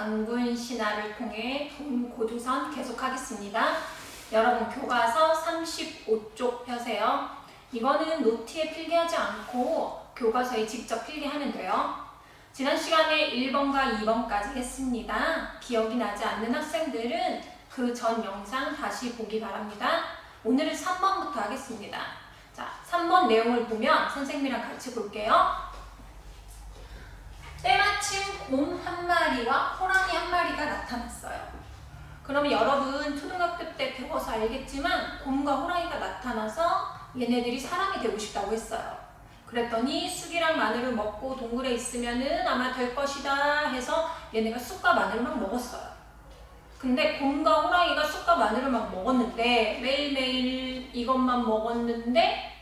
강분 신화를 통해 돈 고조선 계속하겠습니다. 여러분 교과서 35쪽 펴세요. 이거는 노트에 필기하지 않고 교과서에 직접 필기하면 돼요. 지난 시간에 1번과 2번까지 했습니다. 기억이 나지 않는 학생들은 그 전 영상 다시 보기 바랍니다. 오늘은 3번부터 하겠습니다. 자, 3번 내용을 보면 선생님이랑 같이 볼게요. 때마침 곰 한 마리와 호랑이 한 마리가 나타났어요. 그러면 여러분 초등학교 때 배워서 알겠지만 곰과 호랑이가 나타나서 얘네들이 사람이 되고 싶다고 했어요. 그랬더니 쑥이랑 마늘을 먹고 동굴에 있으면은 아마 될 것이다 해서 얘네가 쑥과 마늘을 막 먹었어요. 근데 곰과 호랑이가 쑥과 마늘을 막 먹었는데 매일매일 이것만 먹었는데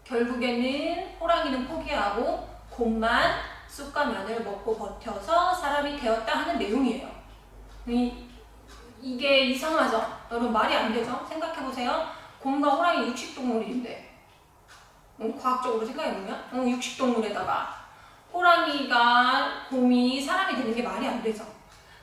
결국에는 호랑이는 포기하고 곰만 쑥과 마늘을 먹고 버텨서 사람이 되었다 하는 내용이에요. 이게 이상하죠? 여러분 말이 안 되죠? 생각해보세요. 곰과 호랑이 육식동물인데 과학적으로 생각해보면 육식동물에다가 호랑이가 곰이 사람이 되는 게 말이 안 되죠.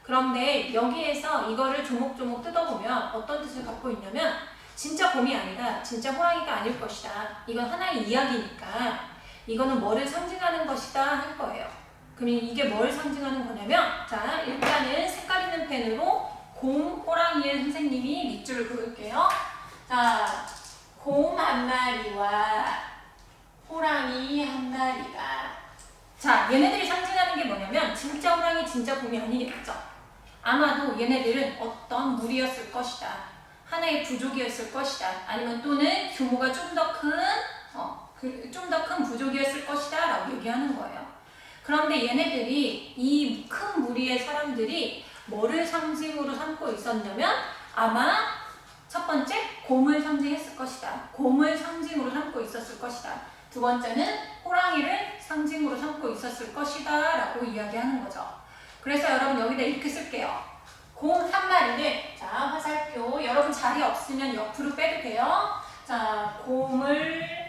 그런데 여기에서 이거를 조목조목 뜯어보면 어떤 뜻을 갖고 있냐면 진짜 곰이 아니라 진짜 호랑이가 아닐 것이다. 이건 하나의 이야기니까 이거는 뭐를 상징하는 것이다 할 거예요. 그럼 이게 뭘 상징하는 거냐면 자 일단은 색깔 있는 펜으로 곰, 호랑이의 선생님이 밑줄을 그을게요. 자, 곰 한 마리와 호랑이 한 마리가 자 얘네들이 상징하는 게 뭐냐면 진짜 호랑이 진짜 곰이 아니겠죠. 아마도 얘네들은 어떤 무리였을 것이다. 하나의 부족이었을 것이다. 아니면 또는 규모가 좀 더 큰 부족이었을 것이다 라고 얘기하는 거예요. 그런데 얘네들이 이 큰 무리의 사람들이 뭐를 상징으로 삼고 있었냐면 아마 첫 번째 곰을 상징했을 것이다. 곰을 상징으로 삼고 있었을 것이다. 두 번째는 호랑이를 상징으로 삼고 있었을 것이다 라고 이야기하는 거죠. 그래서 여러분 여기다 이렇게 쓸게요. 곰 한 마리는 자 화살표 여러분 자리 없으면 옆으로 빼도 돼요. 자 곰을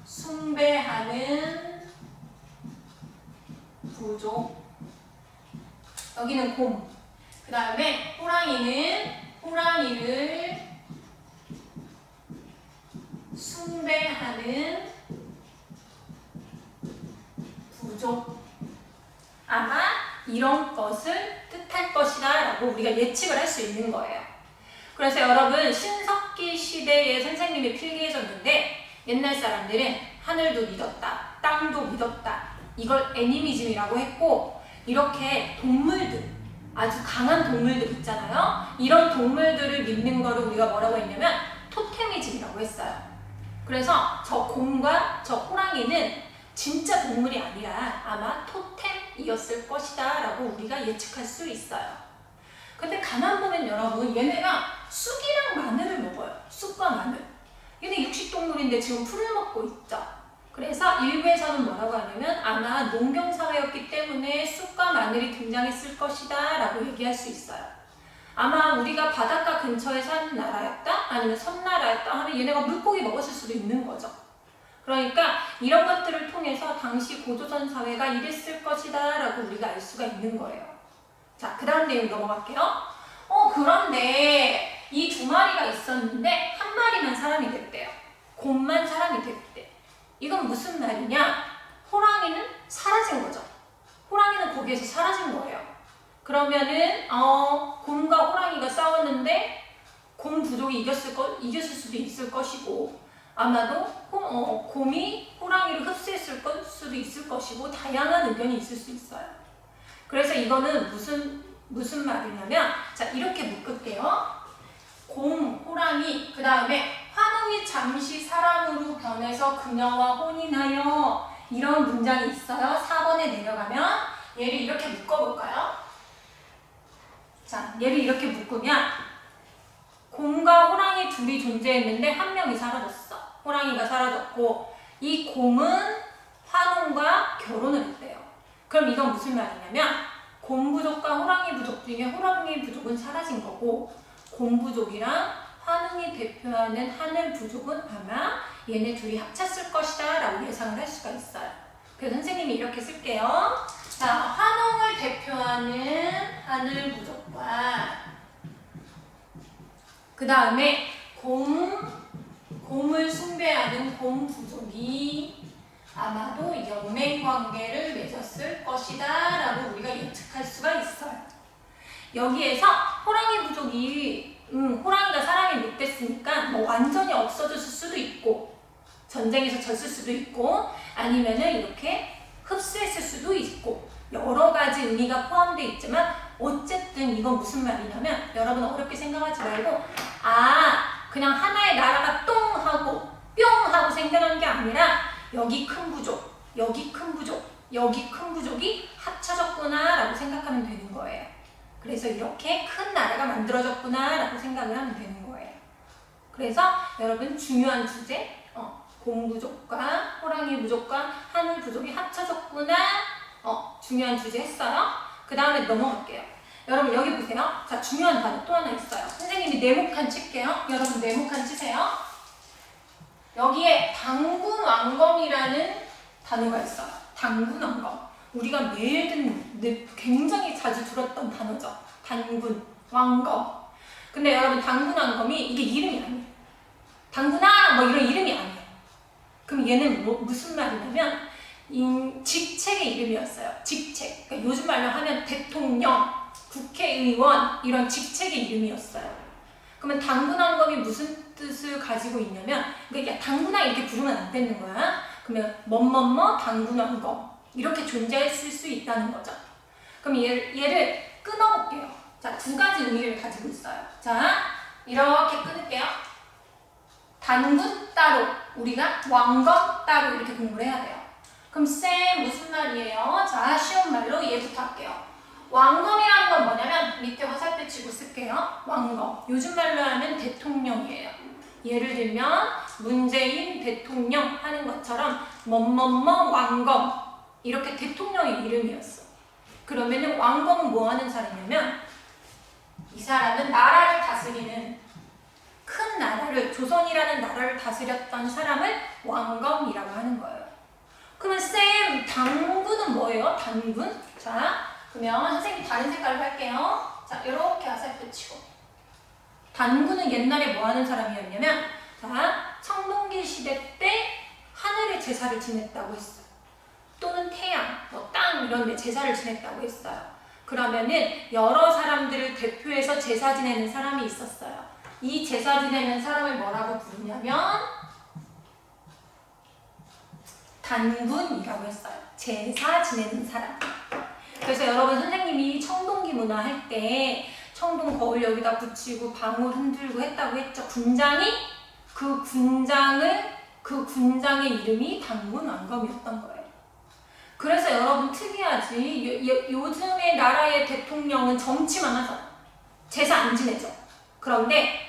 숭배하는 부족 여기는 곰 그 다음에 호랑이는 호랑이를 숭배하는 부족 아마 이런 것을 뜻할 것이다 라고 우리가 예측을 할 수 있는 거예요. 그래서 여러분 신석기 시대의 선생님이 필기해줬는데 옛날 사람들은 하늘도 믿었다, 땅도 믿었다 이걸 애니미즘이라고 했고 이렇게 동물들 아주 강한 동물들 있잖아요. 이런 동물들을 믿는 거를 우리가 뭐라고 했냐면 토테미즘이라고 했어요. 그래서 저 곰과 저 호랑이는 진짜 동물이 아니라 아마 토템이었을 것이다 라고 우리가 예측할 수 있어요. 근데 가만 보면 여러분 얘네가 쑥이랑 마늘을 먹어요. 쑥과 마늘. 얘네 육식동물인데 지금 풀을 먹고 있죠. 그래서 일부에서는 뭐라고 하냐면 아마 농경사회였기 때문에 쑥과 마늘이 등장했을 것이다 라고 얘기할 수 있어요. 아마 우리가 바닷가 근처에 사는 나라였다? 아니면 섬나라였다 하면 얘네가 물고기 먹었을 수도 있는 거죠. 그러니까 이런 것들을 통해서 당시 고조선 사회가 이랬을 것이다 라고 우리가 알 수가 있는 거예요. 자, 그 다음 내용 넘어갈게요. 그런데 이 두 마리가 있었는데 한 마리만 사람이 됐대요. 곰만 사람이 됐대. 이건 무슨 말이냐? 호랑이는 사라진 거죠. 호랑이는 거기에서 사라진 거예요. 그러면은 곰과 호랑이가 싸웠는데 곰 부족이 이겼을 수도 있을 것이고 아마도 곰이 호랑이를 흡수했을 수도 있을 것이고 다양한 의견이 있을 수 있어요. 그래서 이거는 무슨 말이냐면 자 이렇게 묶을게요. 곰, 호랑이, 그 다음에 환웅이 잠시 사람으로 변해서 그녀와 혼인하여 이런 문장이 있어요. 4번에 내려가면 얘를 이렇게 묶어볼까요? 자, 얘를 이렇게 묶으면 곰과 호랑이 둘이 존재했는데 한 명이 사라졌어. 호랑이가 사라졌고 이 곰은 환웅과 결혼을 했대요. 그럼 이건 무슨 말이냐면 곰 부족과 호랑이 부족 중에 호랑이 부족은 사라진 거고 곰 부족이랑 환웅이 대표하는 하늘 부족은 아마 얘네 둘이 합쳤을 것이다 라고 예상을 할 수가 있어요. 그래서 선생님이 이렇게 쓸게요. 자, 환웅을 대표하는 하늘 부족과 그 다음에 곰을 숭배하는 곰 부족이 아마도 연맹 관계를 맺었을 것이다 라고 우리가 예측할 수가 있어요. 여기에서 호랑이 부족이 호랑이가 사람이 못됐으니까 뭐 완전히 없어졌을 수도 있고 전쟁에서 졌을 수도 있고 아니면은 이렇게 흡수했을 수도 있고 여러 가지 의미가 포함되어 있지만 어쨌든 이건 무슨 말이냐면 여러분 어렵게 생각하지 말고 그냥 하나의 나라가 똥 하고 뿅 하고 생겨난 게 아니라 여기 큰 부족, 여기 큰 부족, 여기 큰 부족이 합쳐졌구나 라고 생각하면 되는 거예요. 그래서 이렇게 큰 나라가 만들어졌구나 라고 생각을 하면 되는 거예요. 그래서 여러분 중요한 주제 곰 부족과 호랑이 부족과 하늘 부족이 합쳐졌구나 중요한 주제 했어요. 그 다음에 넘어갈게요. 여러분 여기 보세요. 자, 중요한 단어 또 하나 있어요. 선생님이 네모칸 칠게요. 여러분 네모칸 치세요. 여기에 당군왕검이라는 단어가 있어요. 당군왕검. 우리가 매일 듣는 굉장히 자주 들었던 단어죠. 당군, 왕검. 근데 여러분 당군왕검이 이게 이름이 아니에요. 당군아 뭐 이런 이름이 아니에요. 그럼 얘는 무슨 말이냐면 직책의 이름이었어요. 직책. 그러니까 요즘 말로 하면 대통령, 국회의원 이런 직책의 이름이었어요. 그러면 당군왕검이 무슨 뜻을 가지고 있냐면 그러니까 당군아 이렇게 부르면 안 되는 거야. 그러면 뭐뭐뭐 당군왕검 이렇게 존재했을 수 있다는 거죠. 그럼 얘를 끊어볼게요. 자, 두 가지 의미를 가지고 있어요. 자, 이렇게 끊을게요. 단군 따로, 우리가 왕검 따로 이렇게 공부를 해야 돼요. 그럼 쌤 무슨 말이에요? 자, 쉬운 말로 얘부터 할게요. 왕검이라는 건 뭐냐면 밑에 화살표 치고 쓸게요. 왕검. 요즘 말로 하면 대통령이에요. 예를 들면 문재인 대통령 하는 것처럼 뭐뭐뭐 왕검 이렇게 대통령의 이름이었어. 그러면은 왕검은 뭐 하는 사람이냐면 이 사람은 나라를 다스리는 큰 나라를 조선이라는 나라를 다스렸던 사람을 왕검이라고 하는 거예요. 그러면 쌤 당군은 뭐예요? 당군? 자, 그러면 선생님 다른 색깔로 할게요. 자, 이렇게 화살표 치고 단군은 옛날에 뭐 하는 사람이었냐면 자, 청동기 시대 때 하늘의 제사를 지냈다고 했어요. 또는 태양, 뭐 땅 이런 데 제사를 지냈다고 했어요. 그러면은 여러 사람들을 대표해서 제사 지내는 사람이 있었어요. 이 제사 지내는 사람을 뭐라고 부르냐면 단군이라고 했어요. 제사 지내는 사람. 그래서 여러분 선생님이 청동기 문화 할 때 청동 거울 여기다 붙이고 방울 흔들고 했다고 했죠. 군장이 그 군장의 이름이 당군왕검이었던 거예요. 그래서 여러분 특이하지. 요즘의 나라의 대통령은 정치만 하잖아. 제사 안 지내죠. 그런데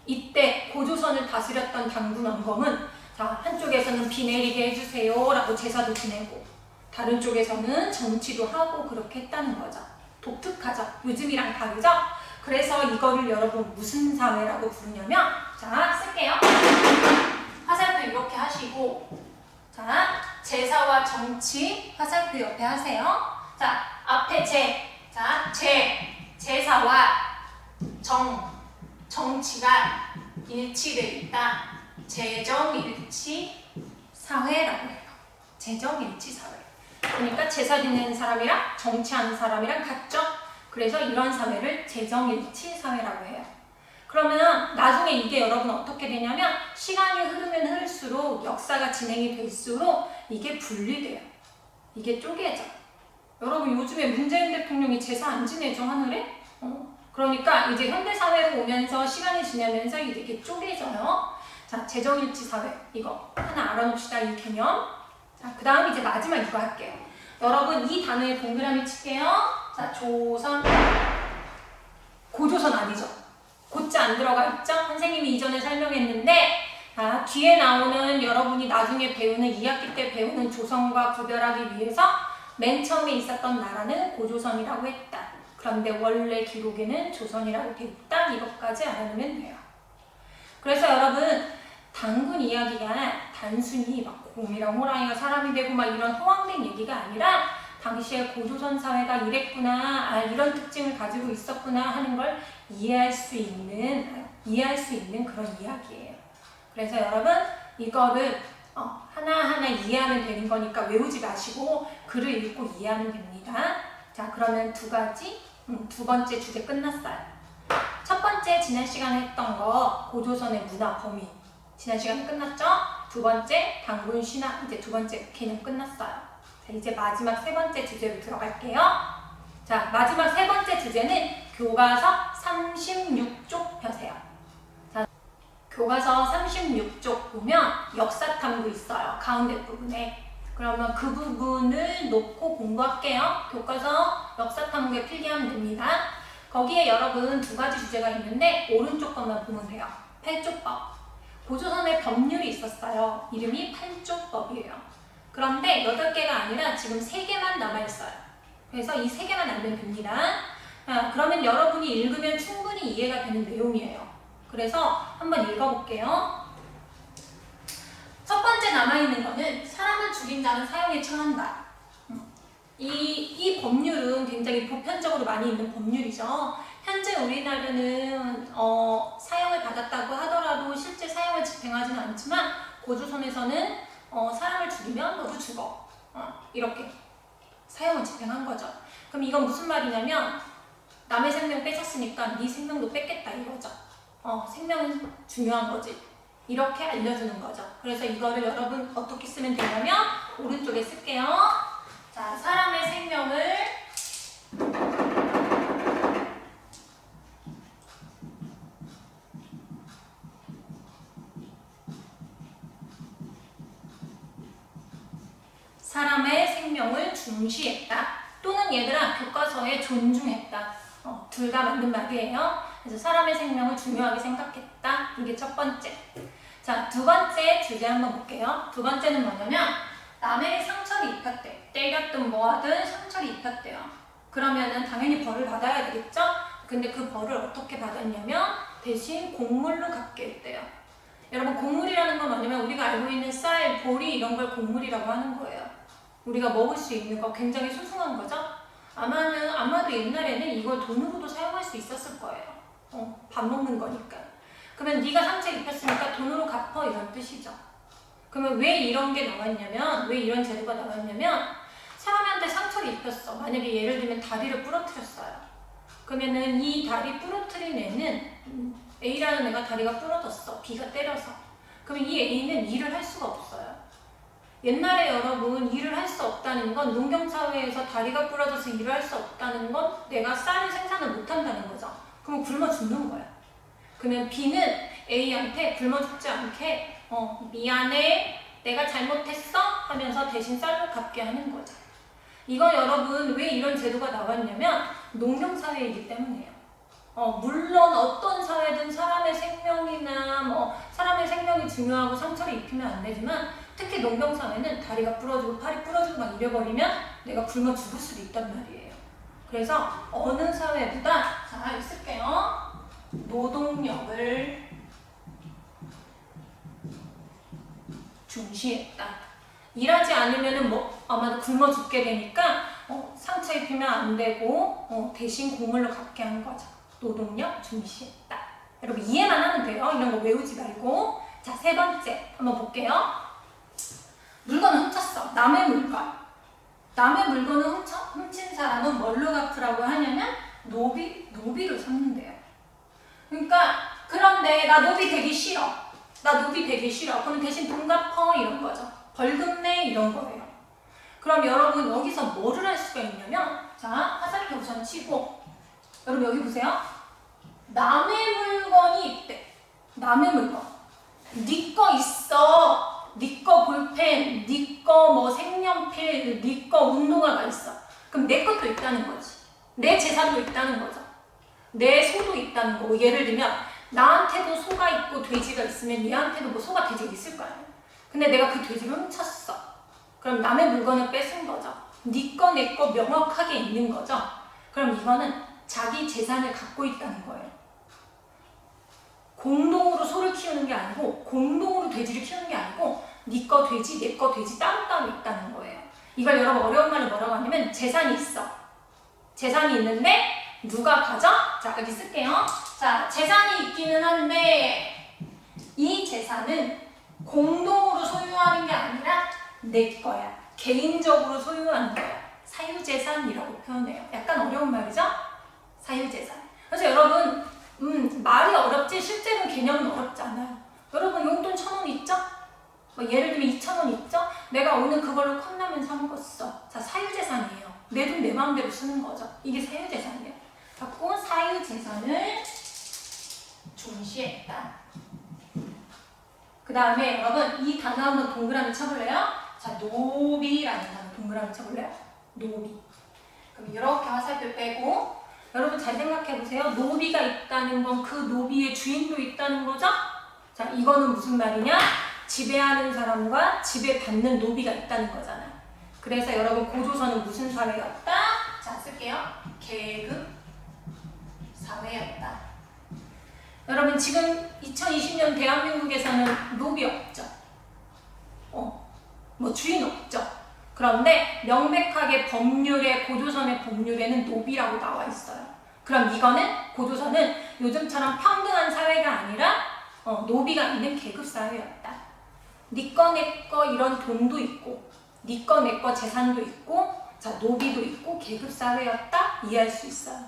이때 고조선을 다스렸던 당군왕검은 자, 한쪽에서는 비 내리게 해주세요 라고 제사도 지내고 다른 쪽에서는 정치도 하고 그렇게 했다는 거죠. 독특하죠. 요즘이랑 다르죠? 그래서 이거를 여러분 무슨 사회라고 부르냐면 자, 쓸게요. 화살표 이렇게 하시고 자, 제사와 정치 화살표 옆에 하세요. 자, 앞에 제사와 정치가 일치되어 있다. 재정일치 사회라고 해요. 재정일치 사회. 그러니까 제사 지내는 사람이랑 정치하는 사람이랑 같죠? 그래서 이런 사회를 재정일치 사회라고 해요. 그러면 나중에 이게 여러분 어떻게 되냐면 시간이 흐르면 흐를수록 역사가 진행이 될수록 이게 분리돼요. 이게 쪼개져. 여러분 요즘에 문재인 대통령이 제사 안 지내죠, 하늘에? 그러니까 이제 현대사회로 오면서 시간이 지나면서 이렇게 쪼개져요. 자, 재정일치 사회. 이거 하나 알아놓읍시다, 이 개념. 자, 그 다음 이제 마지막 이거 할게요. 여러분 이 단어에 동그라미 칠게요. 자, 조선. 고조선 아니죠? 고자 안 들어가 있죠? 선생님이 이전에 설명했는데 뒤에 나오는 여러분이 나중에 배우는 2학기 때 배우는 조선과 구별하기 위해서 맨 처음에 있었던 나라는 고조선이라고 했다. 그런데 원래 기록에는 조선이라고 돼 있다. 이것까지 알아두면 돼요. 그래서 여러분 당군 이야기가 단순히 막 곰이랑 호랑이가 사람이 되고 막 이런 허황된 얘기가 아니라 당시에 고조선 사회가 이랬구나, 아, 이런 특징을 가지고 있었구나 하는 걸 이해할 수 있는 그런 이야기예요. 그래서 여러분 이거를 하나하나 이해하면 되는 거니까 외우지 마시고 글을 읽고 이해하면 됩니다. 자, 그러면 두 번째 주제 끝났어요. 첫 번째 지난 시간에 했던 거 고조선의 문화 범위 지난 시간에 끝났죠? 두 번째 단군 신화 이제 두 번째 개념 끝났어요. 자, 이제 마지막 세 번째 주제로 들어갈게요. 자, 마지막 세 번째 주제는 교과서 36쪽 펴세요. 자, 교과서 36쪽 보면 역사 탐구 있어요. 가운데 부분에. 그러면 그 부분을 놓고 공부할게요. 교과서 역사 탐구에 필기하면 됩니다. 거기에 여러분 두 가지 주제가 있는데 오른쪽 것만 보면 돼요. 8조법. 고조선에 법률이 있었어요. 이름이 8조법이에요. 그런데 8개가 아니라 지금 3개만 남아있어요. 그래서 이 3개만 알면 됩니다. 그러면 여러분이 읽으면 충분히 이해가 되는 내용이에요. 그래서 한번 읽어볼게요. 첫 번째 남아있는 거는 사람을 죽인 자는 사형에 처한다. 이 법률은 굉장히 보편적으로 많이 있는 법률이죠. 현재 우리나라는 사형을 받았다고 하더라도 실제 사형을 집행하지는 않지만 고조선에서는 사람을 죽이면 너도 죽어. 이렇게 사형을 집행한 거죠. 그럼 이건 무슨 말이냐면 남의 생명 뺏었으니까 네 생명도 뺏겠다 이거죠. 생명은 중요한 거지. 이렇게 알려주는 거죠. 그래서 이거를 여러분 어떻게 쓰면 되냐면 오른쪽에 쓸게요. 자, 사람의 생명을 중시했다. 또는 얘들아 교과서에 존중했다. 둘 다 맞는 말이에요. 그래서 사람의 생명을 중요하게 생각했다. 이게 첫 번째. 자, 두 번째 주제 한번 볼게요. 두 번째는 뭐냐면 남에게 상처를 입혔대. 때렸든 뭐하든 상처를 입혔대요. 그러면은 당연히 벌을 받아야 되겠죠? 근데 그 벌을 어떻게 받았냐면 대신 곡물로 갚게 했대요. 여러분 곡물이라는 건 뭐냐면 우리가 알고 있는 쌀, 보리 이런 걸 곡물이라고 하는 거예요. 우리가 먹을 수 있는 거 굉장히 소중한 거죠? 아마도 옛날에는 이걸 돈으로도 사용할 수 있었을 거예요. 밥 먹는 거니까. 그러면 네가 상처 입혔으니까 돈으로 갚어 이런 뜻이죠. 그러면 왜 이런 게 나왔냐면 왜 이런 제도가 나왔냐면 사람한테 상처를 입혔어. 만약에 예를 들면 다리를 부러뜨렸어요. 그러면은 이 다리 부러뜨린 애는 A라는 애가 다리가 부러졌어. B가 때려서. 그러면 이 A는 일을 할 수가 없어요. 옛날에 여러분 일을 할 수 없다는 건 농경사회에서 다리가 부러져서 일을 할 수 없다는 건 내가 쌀을 생산을 못한다는 거죠. 그럼 굶어 죽는 거야. 그러면 B는 A한테 굶어 죽지 않게 미안해 내가 잘못했어 하면서 대신 쌀로 갚게 하는 거죠. 이거 여러분 왜 이런 제도가 나왔냐면 농경사회이기 때문이에요. 물론 어떤 사회든 사람의 생명이나 사람의 생명이 중요하고 상처를 입히면 안 되지만 특히 농경사회는 다리가 부러지고 팔이 부러지고 막 이래버리면 내가 굶어 죽을 수도 있단 말이에요. 그래서 어느 사회보다 자 있을게요. 노동력을 중시했다. 일하지 않으면은 아마도 굶어 죽게 되니까 상처 입히면 안 되고 대신 곡물로 갚게 한 거죠. 노동력 중시했다. 여러분 이해만 하면 돼요. 이런 거 외우지 말고. 자, 세 번째 한번 볼게요. 물건을 훔쳤어. 남의 물건. 남의 물건을 훔친 사람은 뭘로 갚으라고 하냐면 노비를 샀는데요. 그러니까 그런데 나 노비 되기 싫어. 그럼 대신 돈 갚어 이런 거죠. 벌금 내 이런 거예요. 그럼 여러분 여기서 뭐를 할 수가 있냐면 자 화살표 우선 치고 여러분 여기 보세요. 남의 물건이 있대. 남의 물건. 네 거 있어. 네 거 볼펜, 네 거 색연필, 네 거 운동화가 있어. 그럼 내 것도 있다는 거지. 내 재산도 있다는 거죠. 내 소도 있다는 거고. 예를 들면 나한테도 소가 있고 돼지가 있으면 얘한테도 소가 돼지가 있을 거 아니야. 근데 내가 그 돼지를 훔쳤어. 그럼 남의 물건을 뺏은 거죠. 네 거, 내 거 명확하게 있는 거죠. 그럼 이거는 자기 재산을 갖고 있다는 거예요. 공동으로 소를 키우는 게 아니고 공동으로 돼지를 키우는 게 아니고 네 거 돼지, 내 거 돼지 따로따로 있다는 거예요. 이걸 여러분 어려운 말로 뭐라고 하냐면 재산이 있어. 재산이 있는데 누가 가져? 자, 여기 쓸게요. 자, 재산이 있기는 한데 이 재산은 공동으로 소유하는 게 아니라 내 거야. 개인적으로 소유하는 거야. 사유재산이라고 표현해요. 약간 어려운 말이죠? 사유재산. 그래서 여러분 말이 어렵지 실제로 개념은 어렵지 않아요. 여러분 용돈 1,000원 있죠? 뭐 예를 들면 2,000원 있죠? 내가 오늘 그걸로 컵라면 사 먹었어. 자, 사유재산이에요. 내 돈 내 마음대로 쓰는 거죠. 이게 사유재산이에요. 갖고 사유재산을 중시했다. 그 다음에 여러분 이 단어 한번 동그라미 쳐볼래요? 자, 노비라는 단어 동그라미 쳐볼래요? 노비. 그럼 이렇게 화살표 빼고 여러분 잘 생각해보세요. 노비가 있다는 건 그 노비의 주인도 있다는 거죠? 자, 이거는 무슨 말이냐? 지배하는 사람과 지배받는 노비가 있다는 거잖아요. 그래서 여러분 고조선은 무슨 사회였다? 자, 쓸게요. 계급 사회였다. 여러분 지금 2020년 대한민국에서는 노비 없죠? 뭐 주인 없죠? 그런데 명백하게 법률에 고조선의 법률에는 노비라고 나와 있어요. 그럼 이거는 고조선은 요즘처럼 평등한 사회가 아니라 노비가 있는 계급 사회였다. 니 거 내 거 이런 돈도 있고 니 거 내 거 재산도 있고 자 노비도 있고 계급 사회였다 이해할 수 있어요.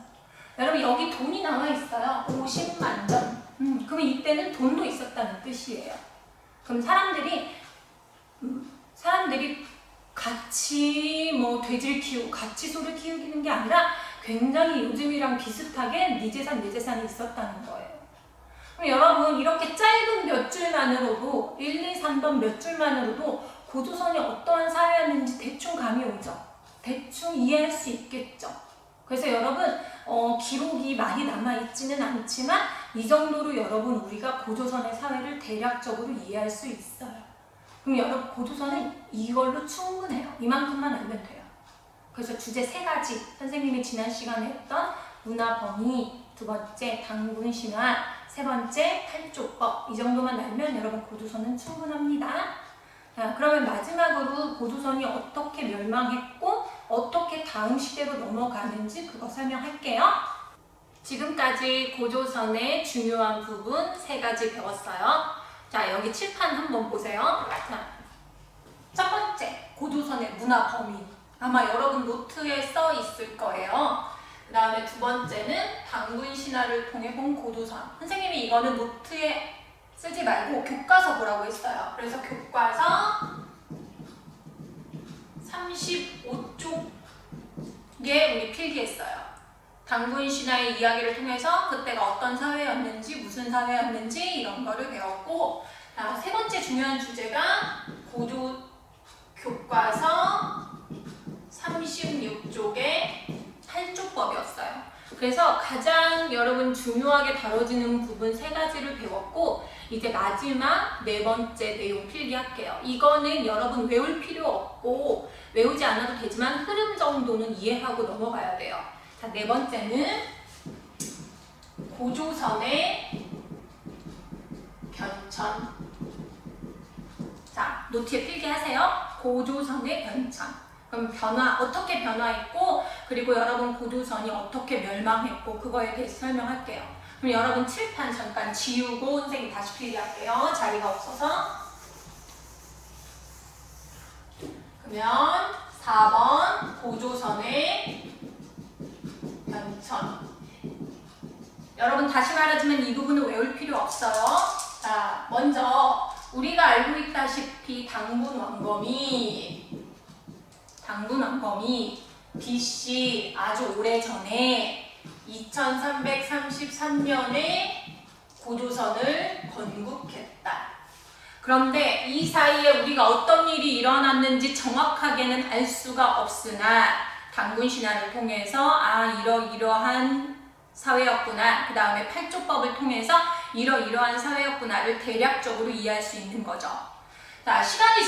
여러분 여기 돈이 나와 있어요. 50만 전. 그러면 이때는 돈도 있었다는 뜻이에요. 그럼 사람들이 같이 뭐 돼지를 키우고 같이 소를 키우는 게 아니라 굉장히 요즘이랑 비슷하게 네 재산 내 재산이 있었다는 거예요. 그럼 여러분 이렇게 짧은 몇 줄만으로도 1, 2, 3번 몇 줄만으로도 고조선이 어떠한 사회였는지 대충 감이 오죠. 대충 이해할 수 있겠죠. 그래서 여러분 기록이 많이 남아있지는 않지만 이 정도로 여러분 우리가 고조선의 사회를 대략적으로 이해할 수 있어요. 그럼 여러분 고조선은 이걸로 충분해요. 이만큼만 알면 돼요. 그래서 주제 3가지 선생님이 지난 시간에 했던 문화범위, 2번째 당군신화, 3번째 팔조법 이 정도만 알면 여러분 고조선은 충분합니다. 자, 그러면 마지막으로 고조선이 어떻게 멸망했고 어떻게 다음 시대로 넘어가는지 그거 설명할게요. 지금까지 고조선의 중요한 부분 3가지 배웠어요. 자, 여기 칠판 한번 보세요. 자, 첫 번째, 고조선의 문화 범위. 아마 여러분 노트에 써 있을 거예요. 그 다음에 2번째는 당군 신화를 통해 본 고조선. 선생님이 이거는 노트에 쓰지 말고 교과서 보라고 했어요. 그래서 교과서 35쪽에 우리 필기했어요. 당군 신화의 이야기를 통해서 그때가 어떤 사회였는지 무슨 사회였는지 이런 거를 배웠고 자, 3번째 중요한 주제가 고조 교과서 36쪽의 팔조법이었어요. 그래서 가장 여러분 중요하게 다뤄지는 부분 3가지를 배웠고 이제 마지막 4번째 내용 필기할게요. 이거는 여러분 외울 필요 없고 외우지 않아도 되지만 흐름 정도는 이해하고 넘어가야 돼요. 자, 4번째는 고조선의 변천. 자, 노트에 필기하세요. 고조선의 변천. 그럼 변화, 어떻게 변화했고 그리고 여러분 고조선이 어떻게 멸망했고 그거에 대해서 설명할게요. 그럼 여러분 칠판 잠깐 지우고 선생님 다시 필기할게요. 자리가 없어서. 그러면 4번 고조선의 변천. 여러분 다시 말하자면 이 부분은 외울 필요 없어요. 자, 먼저 우리가 알고 있다시피 당군 왕검이 BC 아주 오래전에 2333년에 고조선을 건국했다. 그런데 이 사이에 우리가 어떤 일이 일어났는지 정확하게는 알 수가 없으나 당군 신화를 통해서 이러이러한 사회였구나. 그 다음에 팔조법을 통해서 이러이러한 사회였구나를 대략적으로 이해할 수 있는 거죠. 자, 시간이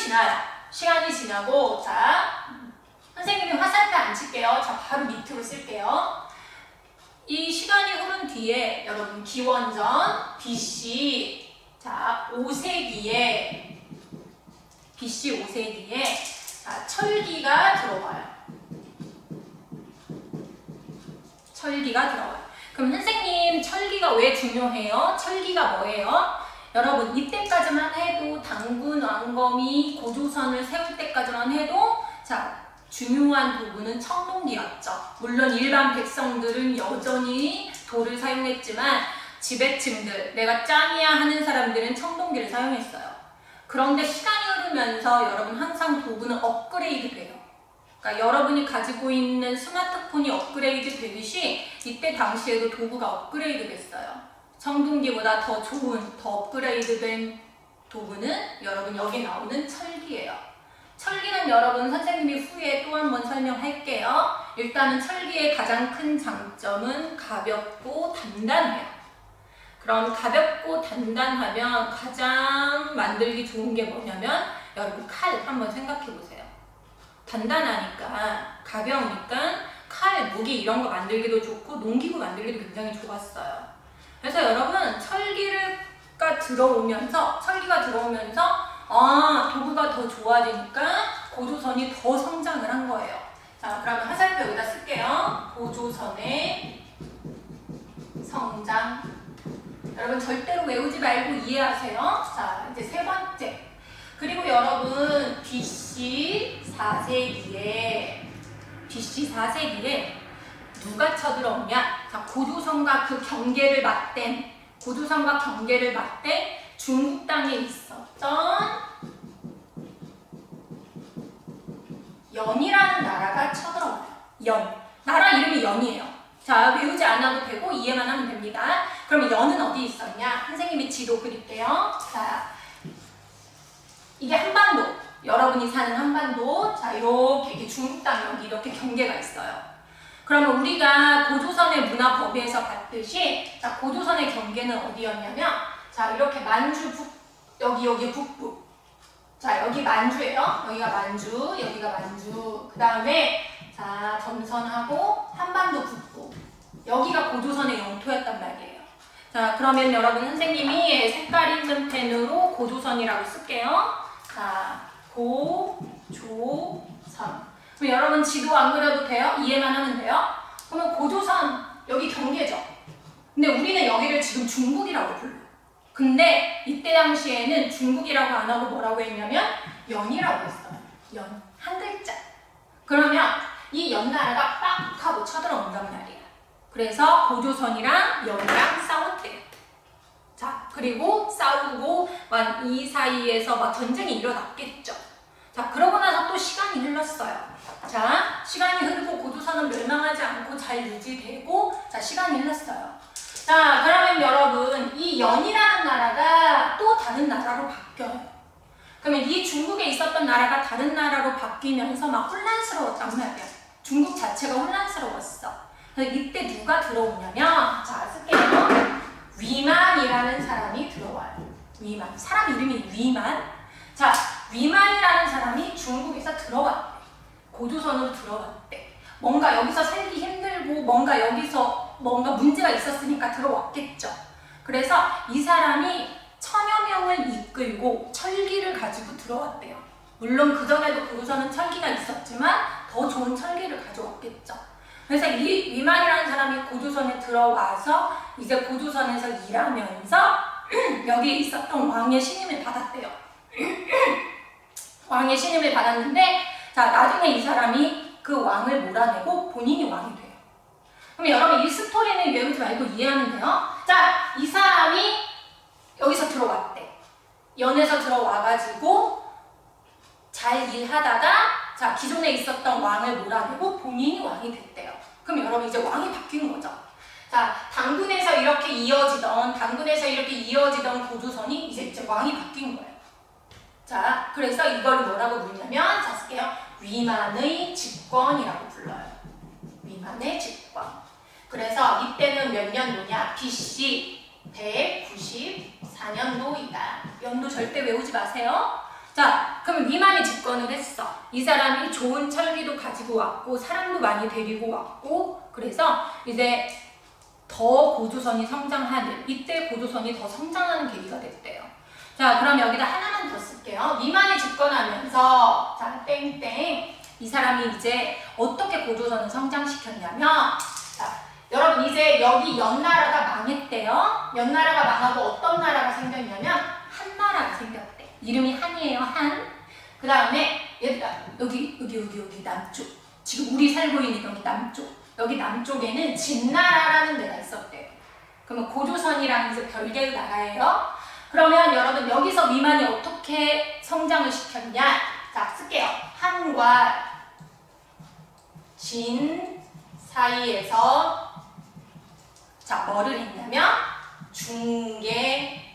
지나고 자, 선생님이 화살표 안 칠게요. 자, 바로 밑으로 쓸게요. 이 시간이 흐른 뒤에 여러분 기원전 BC 자, BC 5세기에 자, 철기가 들어와요. 철기가 들어와요. 그럼 선생님, 철기가 왜 중요해요? 철기가 뭐예요? 여러분, 이때까지만 해도 당군, 왕검이 고조선을 세울 때까지만 해도 자, 중요한 도구는 청동기였죠. 물론 일반 백성들은 여전히 돌을 사용했지만 지배층들, 내가 짱이야 하는 사람들은 청동기를 사용했어요. 그런데 시간이 흐르면서 여러분 항상 도구는 업그레이드 돼요. 그러니까 여러분이 가지고 있는 스마트폰이 업그레이드 되듯이 이때 당시에도 도구가 업그레이드 됐어요. 청동기보다 더 좋은, 더 업그레이드 된 도구는 여러분 여기 나오는 철기예요. 철기는 여러분 선생님이 후에 또 한 번 설명할게요. 일단은 철기의 가장 큰 장점은 가볍고 단단해요. 그럼 가볍고 단단하면 가장 만들기 좋은 게 뭐냐면 여러분 칼 한번 생각해 보세요. 단단하니까 가벼우니까 칼, 무기 이런 거 만들기도 좋고 농기구 만들기도 굉장히 좋았어요. 그래서 여러분 철기가 들어오면서 도구가 더 좋아지니까 고조선이 더 성장을 한 거예요. 자, 그러면 화살표 여기다 쓸게요. 고조선의 성장. 여러분 절대로 외우지 말고 이해하세요. 자, 이제 세 번째. 그리고 여러분 BC 4세기에 누가 쳐들어오냐? 자, 고조선과 경계를 맞댄 중국 땅에 있었던 연이라는 나라가 쳐들어와요. 나라 이름이 연이에요. 자, 외우지 않아도 되고 이해만 하면 됩니다. 그럼 연은 어디 있었냐? 선생님이 지도 그릴게요. 자, 이게 한반도. 여러분이 사는 한반도. 자, 이렇게 중국 땅 여기 이렇게 경계가 있어요. 그러면 우리가 고조선의 문화 법에서 봤듯이 자, 고조선의 경계는 어디였냐면 자, 이렇게 만주 여기 북부. 자, 여기 만주예요. 여기가 만주. 그 다음에 자, 점선하고 한반도 북부. 여기가 고조선의 영토였단 말이에요. 자, 그러면 여러분 선생님이 색깔 있는 펜으로 고조선이라고 쓸게요. 자, 고조선. 그럼 여러분 지도 안 그려도 돼요? 이해만 하면 돼요? 그러면 고조선 여기 경계죠. 근데 우리는 여기를 지금 중국이라고 불러요. 근데 이때 당시에는 중국이라고 안 하고 뭐라고 했냐면 연이라고 했어요. 연. 한 글자. 그러면 이 연나라가 빡 하고 쳐들어온단 말이에요. 그래서 고조선이랑 연이랑 싸웠대요. 자, 그리고 싸우고 이 사이에서 막 전쟁이 일어났겠죠. 자, 그러고 나서 또 시간이 흘렀어요. 자, 시간이 흐르고 고조선은 멸망하지 않고 잘 유지되고 자, 시간이 흘렀어요. 자, 그러면 여러분 이 연이라는 나라가 또 다른 나라로 바뀌어요. 그러면 이 중국에 있었던 나라가 다른 나라로 바뀌면서 막 혼란스러웠단 말이야. 중국 자체가 혼란스러웠어. 그래서 이때 누가 들어오냐면 자, 쓸게요. 위만이라는 사람이 들어와요. 위만. 사람 이름이 위만. 자, 위만이라는 사람이 중국에서 들어왔대. 고조선으로 들어왔대. 뭔가 여기서 살기 힘들고 뭔가 문제가 있었으니까 들어왔겠죠. 그래서 이 사람이 1000여 명을 이끌고 철기를 가지고 들어왔대요. 물론 그전에도 고조선은 철기가 있었지만 더 좋은 철기를 가져왔겠죠. 그래서 이 위만이라는 사람이 고조선에 들어와서 이제 고조선에서 일하면서 여기에 있었던 왕의 신임을 받았대요. 왕의 신임을 받았는데 자, 나중에 이 사람이 그 왕을 몰아내고 본인이 왕이 돼요. 그럼 여러분 이 스토리는 외우지 말고 이해하면 돼요. 자, 이 사람이 여기서 들어왔대. 연에서 들어와가지고 잘 일하다가 자, 기존에 있었던 왕을 몰아내고 본인이 왕이 됐대요. 그럼 여러분 이제 왕이 바뀐 거죠. 자, 당군에서 이렇게 이어지던 고조선이 이제 왕이 바뀐 거예요. 자, 그래서 이걸 뭐라고 부르냐면 자, 쓸게요. 위만의 집권이라고 불러요. 위만의 집권. 그래서 이때는 몇 년도냐? BC 194년도이다. 연도 절대 외우지 마세요. 자, 그럼 위만이 집권을 했어. 이 사람이 좋은 철기도 가지고 왔고 사람도 많이 데리고 왔고 그래서 이제 더 고조선이 성장하는 이때 고조선이 더 성장하는 계기가 됐대요. 자, 그럼 여기다 하나만 더 쓸게요. 위만이 집권하면서 자, 자, 땡땡. 이 사람이 이제 어떻게 고조선을 성장시켰냐면, 자, 여러분 이제 여기 연나라가 망했대요. 연나라가 망하고 어떤 나라가 생겼냐면 한나라가 생겼대. 이름이 한이에요. 한. 그 다음에 얘들아 여기 남쪽. 지금 우리 살고 있는 여기 남쪽. 여기 남쪽에는 진나라라는 데가 있었대요. 그러면 고조선이랑 이제 별개의 나라예요. 그러면 여러분 여기서 위만이 어떻게 성장을 시켰냐? 자, 쓸게요. 한과 진 사이에서 자, 뭐를 했냐면 중개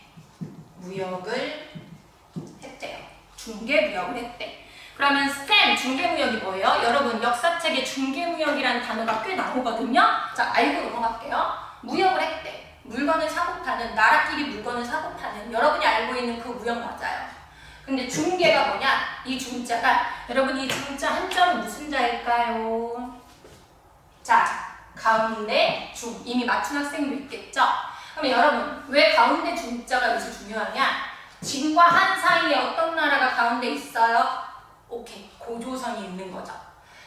무역을 했대요. 중개 무역을 했대. 그러면 쌤, 중개 무역이 뭐예요? 여러분 역사책에 중개 무역이라는 단어가 꽤 나오거든요. 자, 알고 넘어갈게요. 무역을 했대. 물건을 사고 파는, 나라끼리 물건을 사고 파는, 여러분이 알고 있는 그 무역 맞아요. 근데 중개가 뭐냐? 이 중자가, 여러분 이 중자 한자는 무슨 자일까요? 자, 가운데 중. 이미 맞춘 학생도 있겠죠? 그럼 여러분 왜 가운데 중자가 여기서 중요하냐? 진과 한 사이에 어떤 나라가 가운데 있어요? 오케이, 고조선이 있는 거죠.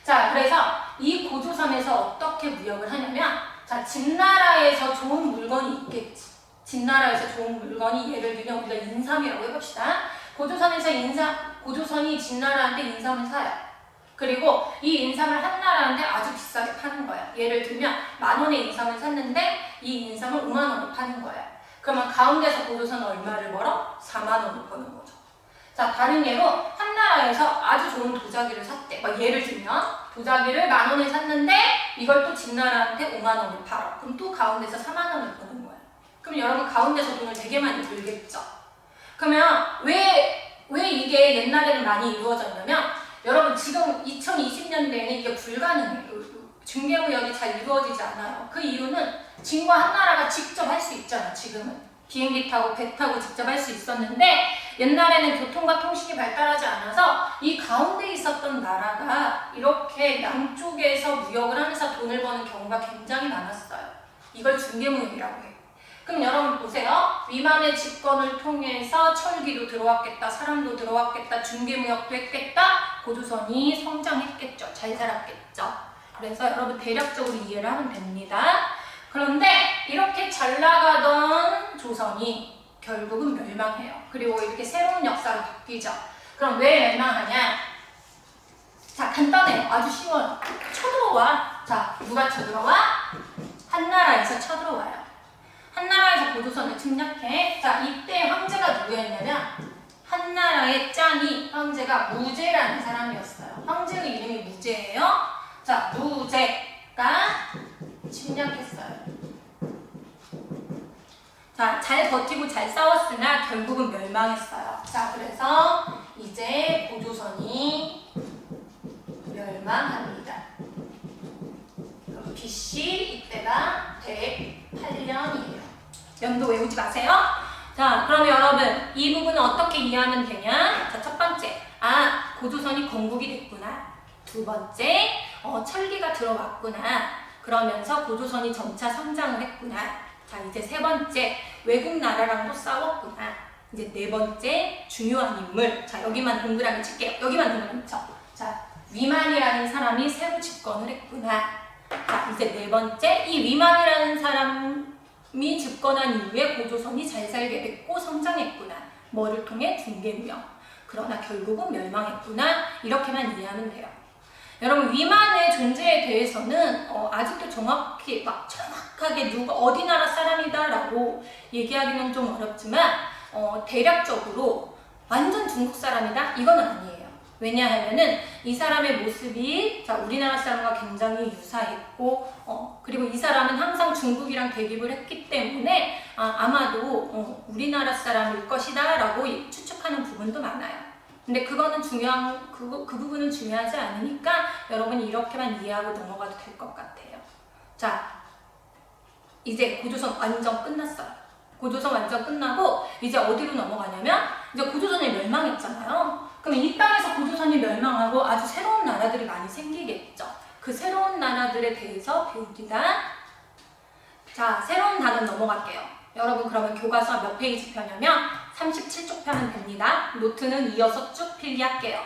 자, 그래서 이 고조선에서 어떻게 무역을 하냐면, 자, 진나라에서 좋은 물건이 있겠지. 진나라에서 좋은 물건이 예를 들면 우리가 인삼이라고 해봅시다. 고조선이 진나라한테 인삼을 사요. 그리고 이 인삼을 한나라한테 아주 비싸게 파는 거예요. 예를 들면 10,000원의 인삼을 샀는데 이 인삼을 50,000원에 파는 거예요. 그러면 가운데서 고조선은 얼마를 벌어? 40,000원을 버는 거죠. 자, 다른 예로 한나라에서 아주 좋은 도자기를 샀대. 예를 들면 도자기를 10,000원에 샀는데 이걸 또 진나라한테 50,000원에 팔아. 그럼 또 가운데서 40,000원을 버는 거예요. 그럼 여러분 가운데서 돈을 되게 많이 들겠죠. 그러면 왜 이게 옛날에는 많이 이루어졌냐면, 여러분 지금 2020년대에는 이게 불가능해요. 중개무역이 잘 이루어지지 않아요. 그 이유는 진과 한나라가 직접 할 수 있잖아. 지금은 비행기 타고 배 타고 직접 할 수 있었는데, 옛날에는 교통과 통신이 발달하지 않아서 이 가운데 있었던 나라가 이렇게 양쪽에서 무역을 하면서 돈을 버는 경우가 굉장히 많았어요. 이걸 중개무역이라고 해요. 그럼 여러분 보세요. 위만의 집권을 통해서 철기도 들어왔겠다, 사람도 들어왔겠다, 중개무역도 했겠다, 고조선이 성장했겠죠. 잘 살았겠죠. 그래서 여러분 대략적으로 이해를 하면 됩니다. 그런데 이렇게 잘 나가던 조선이 결국은 멸망해요. 그리고 이렇게 새로운 역사로 바뀌죠. 그럼 왜 멸망하냐? 자, 간단해요. 아주 쉬워요. 쳐들어와. 자, 누가 쳐들어와? 한나라에서 쳐들어와요. 한나라에서 고조선을 침략해. 자, 이때 황제가 누구였냐면 한나라의 짱이 황제가 무제라는 사람이었어요. 황제의 이름이 무제예요. 자, 무제가 침략했어요. 자, 잘 버티고 잘 싸웠으나 결국은 멸망했어요. 자, 그래서 이제 고조선이 멸망합니다. BC 이때가 108년이에요. 연도 외우지 마세요. 자, 그럼 여러분 이 부분은 어떻게 이해하면 되냐? 자, 첫 번째, 고조선이 건국이 됐구나. 두 번째, 철기가 들어왔구나. 그러면서 고조선이 점차 성장을 했구나. 자, 이제 세 번째, 외국 나라랑도 싸웠구나. 이제 네 번째, 중요한 인물. 자, 여기만 동그라미 칠게요. 여기만 동그라미 쳐. 자, 위만이라는 사람이 새로 집권을 했구나. 자, 이제 네 번째, 이 위만이라는 사람이 집권한 이후에 고조선이 잘 살게 됐고 성장했구나. 뭐를 통해? 중개무역. 그러나 결국은 멸망했구나. 이렇게만 이해하면 돼요. 여러분, 위만의 존재에 대해서는 아직도 정확하게 누가 어디 나라 사람이다라고 얘기하기는 좀 어렵지만 대략적으로 완전 중국 사람이다? 이건 아니에요. 왜냐하면은 이 사람의 모습이 우리나라 사람과 굉장히 유사했고 그리고 이 사람은 항상 중국이랑 대립을 했기 때문에 아마도 우리나라 사람일 것이다 라고 추측하는 부분도 많아요. 근데 그거는 그 부분은 중요하지 않으니까 여러분이 이렇게만 이해하고 넘어가도 될 것 같아요. 자, 이제 고조선 완전 끝났어요. 고조선 완전 끝나고 이제 어디로 넘어가냐면 이제 고조선이 멸망했잖아요. 그럼 이 땅에서 고조선이 멸망하고 아주 새로운 나라들이 많이 생기겠죠. 그 새로운 나라들에 대해서 배웁니다. 자, 새로운 단어 넘어갈게요. 여러분 그러면 교과서 몇 페이지 펴냐면 37쪽 펴면 됩니다. 노트는 이어서 쭉 필기할게요.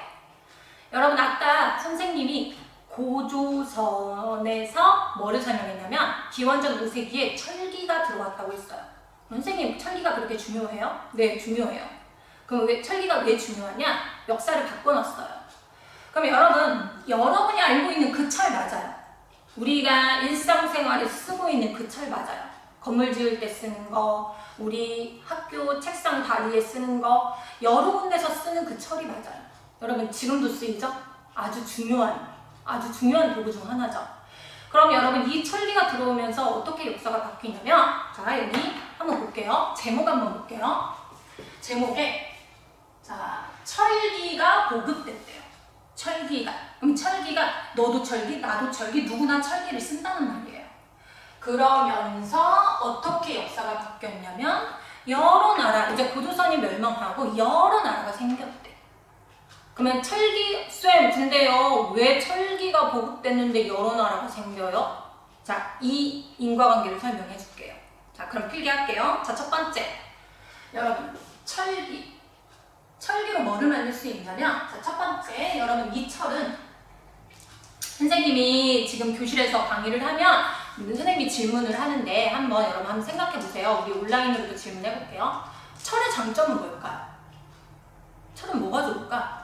여러분 아까 선생님이 고조선에서 뭐를 설명했냐면 기원전 5세기에 철기가 들어왔다고 했어요. 선생님 철기가 그렇게 중요해요? 네, 중요해요. 그럼 철기가 왜 중요하냐? 역사를 바꿔놨어요. 그럼 여러분이 알고 있는 그 철 맞아요. 우리가 일상생활에 쓰고 있는 그 철 맞아요. 건물 지을 때 쓰는 거, 우리 학교 책상 다리에 쓰는 거, 여러 군데서 쓰는 그 철이 맞아요. 여러분 지금도 쓰이죠? 아주 중요한 도구 중 하나죠. 그럼 여러분 이 철기가 들어오면서 어떻게 역사가 바뀌냐면, 자 여기 한번 볼게요. 제목 한번 볼게요. 제목에 자 철기가 보급됐대요. 철기가. 그럼 철기가 너도 철기, 나도 철기, 누구나 철기를 쓴다는 말이에요. 그러면서 어떻게 역사가 바뀌었냐면 여러 나라, 이제 고조선이 멸망하고 여러 나라가 생겼대. 그러면 철기쌤 근데요 왜 철기가 보급됐는데 여러 나라가 생겨요? 자, 이 인과관계를 설명해 줄게요. 자, 그럼 필기할게요. 자, 첫 번째 여러분 철기로 뭐를 만들 수 있냐면, 자, 첫 번째 여러분 이 철은 선생님이 지금 교실에서 강의를 하면 선생님이 질문을 하는데 한번 생각해 보세요. 우리 온라인으로도 질문해 볼게요. 철의 장점은 뭘까요? 철은 뭐가 좋을까?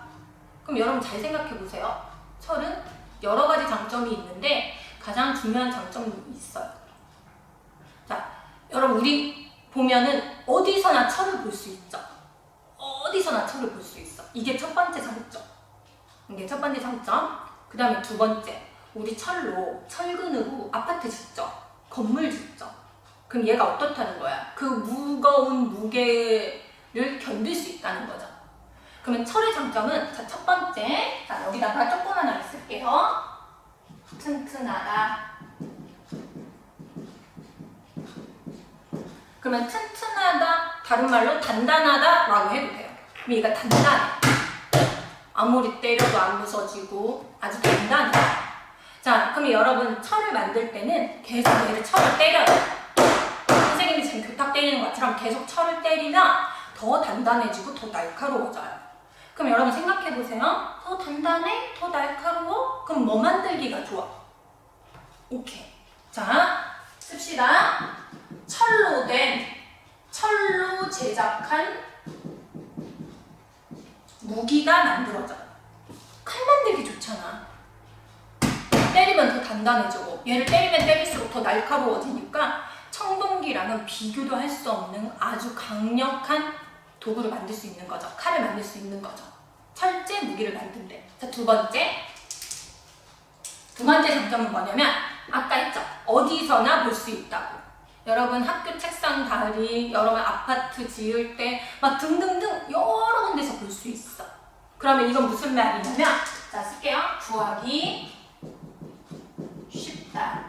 그럼 여러분 잘 생각해 보세요. 철은 여러 가지 장점이 있는데 가장 중요한 장점이 있어요. 자, 여러분 우리 보면은 어디서나 철을 볼 수 있죠. 어디서나 철을 볼 수 있어. 이게 첫 번째 장점. 그 다음에 두 번째, 우리 철근으로 아파트 짓죠. 건물 짓죠. 그럼 얘가 어떻다는 거야? 그 무거운 무게를 견딜 수 있다는 거죠. 그러면 철의 장점은, 자, 첫 번째, 자, 여기다가 조그만 하나 쓸게요. 튼튼하다. 그러면 튼튼하다, 다른 말로 단단하다라고 해도 돼요. 그럼 얘가 단단해. 아무리 때려도 안 부서지고 아주 단단해. 자, 그럼 여러분 철을 만들 때는 계속 철을 때려요. 선생님이 지금 교탁 때리는 것처럼 계속 철을 때리면 더 단단해지고 더 날카로워져요. 그럼 여러분 생각해보세요. 더 단단해? 더 날카로워? 그럼 뭐 만들기가 좋아? 오케이. 자, 씁시다. 철로 제작한 무기가 만들어져요. 칼 만들기 좋잖아. 때리면 더 단단해지고 얘를 때리면 때릴수록 더 날카로워지니까 청동기랑은 비교도 할 수 없는 아주 강력한 도구를 만들 수 있는 거죠. 칼을 만들 수 있는 거죠. 철제 무기를 만든대. 자, 두 번째 장점은 뭐냐면 아까 했죠. 어디서나 볼 수 있다고. 여러분 학교 책상 다리, 여러분 아파트 지을 때 막 등등등 여러 군데서 볼 수 있어. 그러면 이건 무슨 말이냐면, 자 쓸게요. 구하기 쉽다.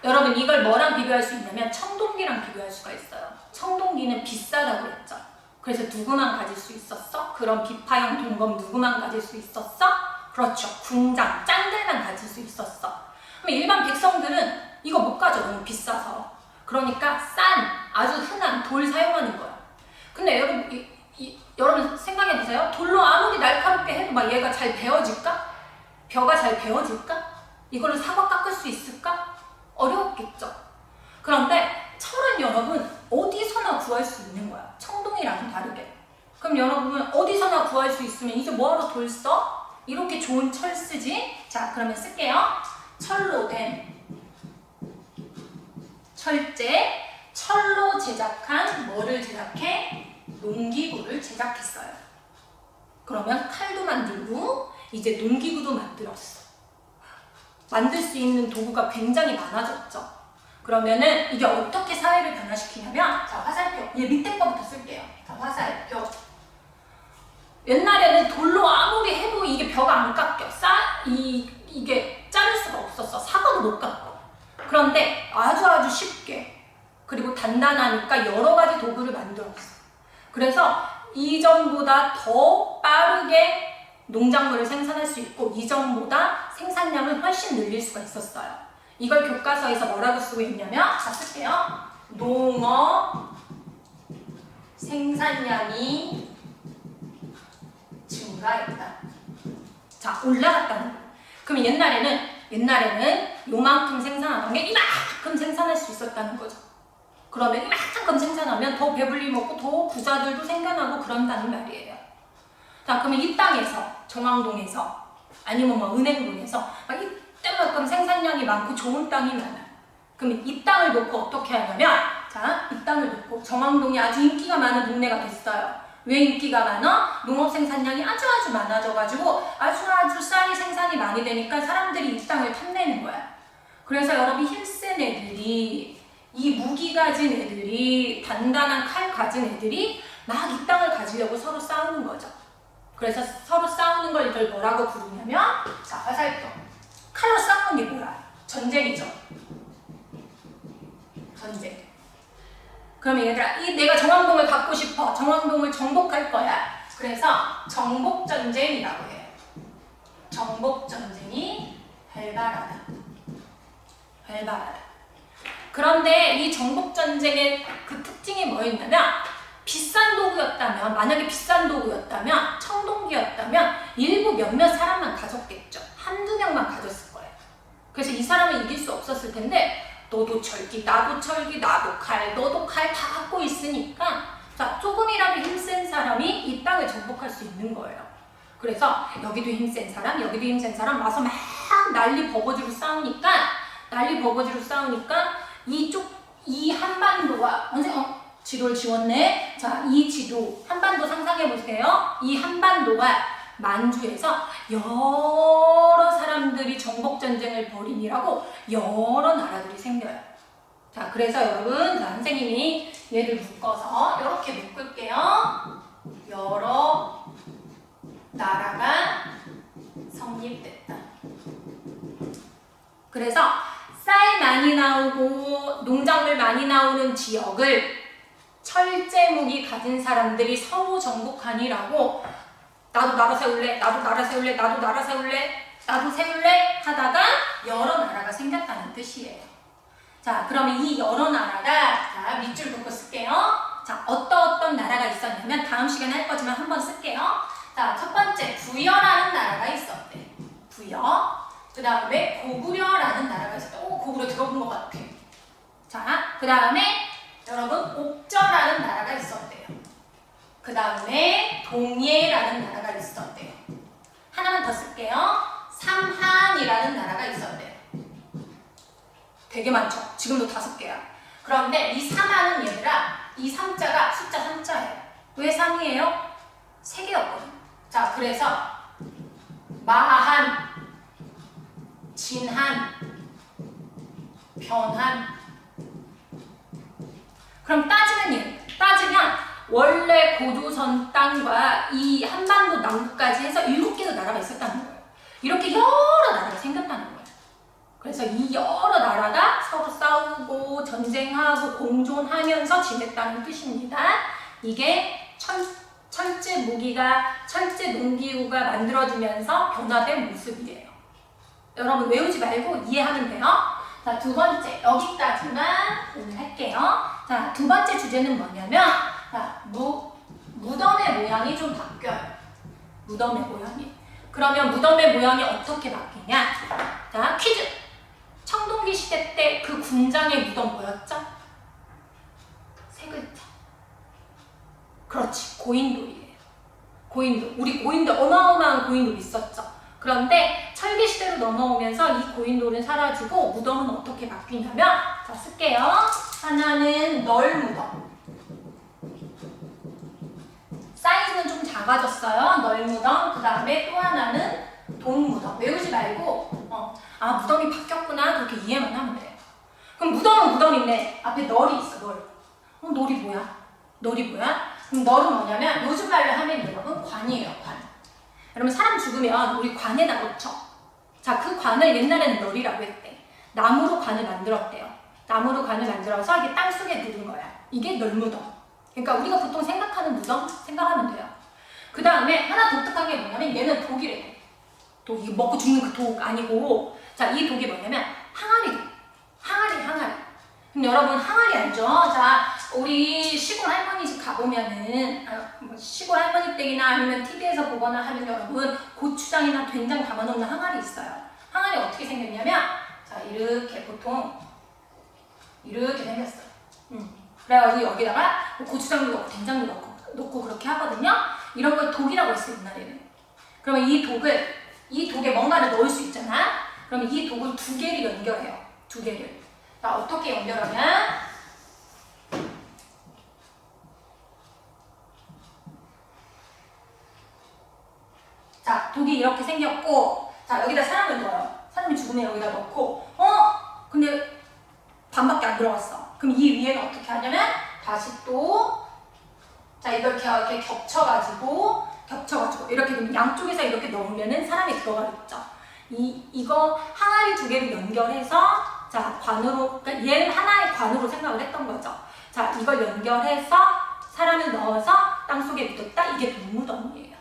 여러분 이걸 뭐랑 비교할 수 있냐면 청동기랑 비교할 수가 있어요. 청동기는 비싸다고 했죠. 그래서 누구만 가질 수 있었어? 그런 비파형 동검 누구만 가질 수 있었어? 그렇죠. 군장, 짱들만 가질 수 있었어. 그럼 일반 백성들은 이거 못 가져. 너무 비싸서. 그러니까 싼, 아주 흔한 돌 사용하는 거야. 근데 여러분 생각해보세요. 돌로 아무리 날카롭게 해도 막 얘가 잘 베어질까? 벼가 잘 베어질까? 이걸로 사과 깎을 수 있을까? 어려웠겠죠. 그런데 철은 여러분 어디서나 구할 수 있는 거야. 청동이랑은 다르게. 그럼 여러분 어디서나 구할 수 있으면 이제 뭐하러 돌 써? 이렇게 좋은 철 쓰지? 자, 그러면 쓸게요. 철로 된 철제, 철로 제작한 뭐를 제작해? 농기구를 제작했어요. 그러면 칼도 만들고 이제 농기구도 만들었어. 만들 수 있는 도구가 굉장히 많아졌죠. 그러면은 이게 어떻게 사회를 변화시키냐면, 자, 화살표. 얘 밑에 거부터 쓸게요. 자, 화살표. 옛날에는 돌로 아무리 해도 이게 벼가 안 깎여. 이게 자를 수가 없었어. 사과도 못 깎고. 그런데 아주 쉽게, 그리고 단단하니까 여러 가지 도구를 만들었어. 그래서 이전보다 더 빠르게 농작물을 생산할 수 있고 이전보다 생산량을 훨씬 늘릴 수가 있었어요. 이걸 교과서에서 뭐라고 쓰고 있냐면, 자 쓸게요. 농업 생산량이 증가했다. 자, 올라갔다는 거예요. 그럼 옛날에는 요만큼 생산하는 게 이만큼 생산할 수 있었다는 거죠. 그러면 이만큼 생산하면 더 배불리 먹고 더 부자들도 생겨나고 그런다는 말이에요. 자, 그러면 이 땅에서, 정왕동에서, 아니면 뭐 은행동에서 막 이때만큼 생산량이 많고 좋은 땅이 많아요. 그러면 이 땅을 놓고 어떻게 하냐면, 자, 이 땅을 놓고 정왕동이 아주 인기가 많은 동네가 됐어요. 왜 인기가 많아? 농업 생산량이 아주 많아져가지고 아주 쌀이 생산이 많이 되니까 사람들이 이 땅을 탐내는 거야. 그래서 여러분 힘센 애들이, 이 무기 가진 애들이, 단단한 칼 가진 애들이 막 이 땅을 가지려고 서로 싸우는 거죠. 그래서 서로 싸우는 걸 이걸 뭐라고 부르냐면, 자, 화살표. 칼로 싸우는 게 뭐야? 전쟁이죠. 전쟁. 그러면 얘들아, 내가 정왕동을 갖고 싶어. 정왕동을 정복할 거야. 그래서 정복전쟁이라고 해요. 정복전쟁이 활발하다. 그런데 이 정복전쟁의 그 특징이 뭐였냐면, 비싼 도구였다면, 만약에 비싼 도구였다면, 청동기였다면 일부 몇몇 사람만 가졌겠죠. 한두 명만 가졌을 거예요. 그래서 이 사람을 이길 수 없었을 텐데, 너도 철기, 나도 칼, 너도 칼 다 갖고 있으니까, 자, 조금이라도 힘센 사람이 이 땅을 정복할 수 있는 거예요. 그래서 여기도 힘센 사람, 여기도 힘센 사람 와서 막 난리 버거지로 싸우니까 이 한반도가, 지도를 지웠네. 자, 이 지도, 한반도 상상해 보세요. 이 한반도가 만주에서 여러 사람들이 정복전쟁을 벌이니라고 여러 나라들이 생겨요. 자, 그래서 여러분, 자, 선생님이 얘를 묶어서 이렇게 묶을게요. 여러 나라가 성립됐다. 그래서 쌀 많이 나오고 농작물 많이 나오는 지역을 철제무기 가진 사람들이 서로 정복하니라고, 나도 나라 세울래, 나도 세울래 하다가 여러 나라가 생겼다는 뜻이에요. 자, 그러면 이 여러 나라가, 자, 밑줄 긋고 쓸게요. 자, 어떤 나라가 있었냐면, 다음 시간에 할 거지만 한번 쓸게요. 자, 첫 번째, 부여라는 나라가 있었대. 부여. 그 다음에 고구려라는 나라가 있었대. 고구려 들어본 것 같아. 자, 그 다음에 여러분, 옥저라는 나라가 있었대요. 그 다음에 동예라는 나라가 있었대요. 하나만 더 쓸게요. 삼한이라는 나라가 있었대요. 되게 많죠? 지금도 5개야. 그런데 이 삼한은 얘들아, 이 3자가 숫자 3자예요. 왜 3이에요? 3개였거든. 자, 그래서 마한, 진한, 변한. 그럼 따지면 원래 고조선 땅과 이 한반도 남부까지 해서 7개의 나라가 있었다는 거예요. 이렇게 여러 나라가 생겼다는 거예요. 그래서 이 여러 나라가 서로 싸우고 전쟁하고 공존하면서 지냈다는 뜻입니다. 이게 철제 무기가, 철제 농기구가 만들어지면서 변화된 모습이에요. 여러분 외우지 말고 이해하면 돼요. 자, 두 번째, 여기까지만 오늘 할게요. 자, 두 번째 주제는 뭐냐면, 자, 무덤의 모양이 좀 바뀌어요. 무덤의 모양이. 그러면 무덤의 모양이 어떻게 바뀌냐? 자, 퀴즈! 청동기 시대 때 그 군장의 무덤 뭐였죠? 3글자. 그렇지, 고인돌이에요. 고인돌. 우리 고인돌, 어마어마한 고인돌 있었죠. 그런데 철기 시대로 넘어오면서 이 고인돌은 사라지고 무덤은 어떻게 바뀌냐면, 자, 쓸게요. 하나는 널무덤. 사이즈는 좀 작아졌어요. 널무덤. 그 다음에 또 하나는 동무덤. 외우지 말고 무덤이 바뀌었구나 그렇게 이해만 하면 돼요. 그럼 무덤은 무덤인데 앞에 널이 있어. 널. 널이 뭐야? 그럼 널은 뭐냐면 요즘 말로 하면 여러분 관이에요. 관. 여러분 사람 죽으면 우리 관에다 넣죠. 자, 그 관을 옛날에는 널이라고 했대. 나무로 관을 만들었대요. 나무로 관을 만들어서 이게 땅속에 넣은 거야. 이게 널무덤. 그러니까 우리가 보통 생각하는 무덤 생각하면 돼요. 그 다음에 하나 독특한 게 뭐냐면 얘는 독이래요. 독, 이거 먹고 죽는 그 독 아니고, 자, 이 독이 뭐냐면 항아리. 그럼 여러분 항아리 알죠? 자, 우리 시골 할머니 집 가보면은 뭐 시골 할머니 댁이나 아니면 TV에서 보거나 하면 여러분 고추장이나 된장 담아놓는 항아리 있어요. 항아리 어떻게 생겼냐면 자 이렇게 보통 이렇게 생겼어. 그래가지고 여기다가 고추장도 넣고 된장도 넣고 그렇게 하거든요. 이런 걸 독이라고 했어요 옛날에는. 그러면 이 독에 뭔가를 넣을 수 있잖아. 그러면 이 독을 두 개를 연결해요. 두 개를. 자 어떻게 연결하냐? 자, 독이 이렇게 생겼고, 자, 여기다 사람을 넣어요. 사람이 죽으면 여기다 넣고, 근데 반밖에 안 들어갔어. 그럼 이 위에는 어떻게 하냐면, 다시 또, 자, 이걸 이렇게 겹쳐가지고, 이렇게 되면 양쪽에서 이렇게 넣으면은 사람이 들어가겠죠. 이거 항아리 두 개를 연결해서, 자, 관으로, 그러니까 얘는 하나의 관으로 생각을 했던 거죠. 자, 이걸 연결해서 사람을 넣어서 땅속에 묻었다. 이게 독무덤이에요.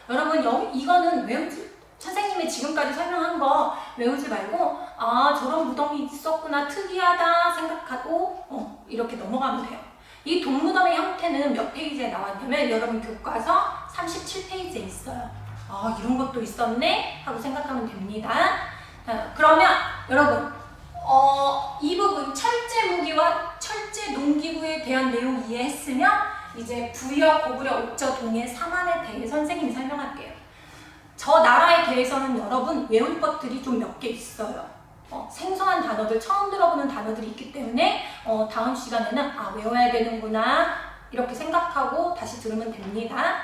여러분 이거는 외우지 선생님이 지금까지 설명한 거 외우지 말고 아 저런 무덤이 있었구나 특이하다 생각하고 이렇게 넘어가면 돼요. 이 독무덤의 형태는 몇 페이지에 나왔냐면 여러분 교과서 37페이지에 있어요. 아 이런 것도 있었네 하고 생각하면 됩니다. 그러면 여러분 이 부분 철제 무기와 철제 농기구에 대한 내용 이해했으면 이제 부여, 고구려, 옥저, 동해, 삼한에 대해 선생님이 설명할게요. 저 나라에 대해서는 여러분 외울 것들이 좀 몇 개 있어요. 생소한 단어들, 처음 들어보는 단어들이 있기 때문에 다음 시간에는 외워야 되는구나 이렇게 생각하고 다시 들으면 됩니다.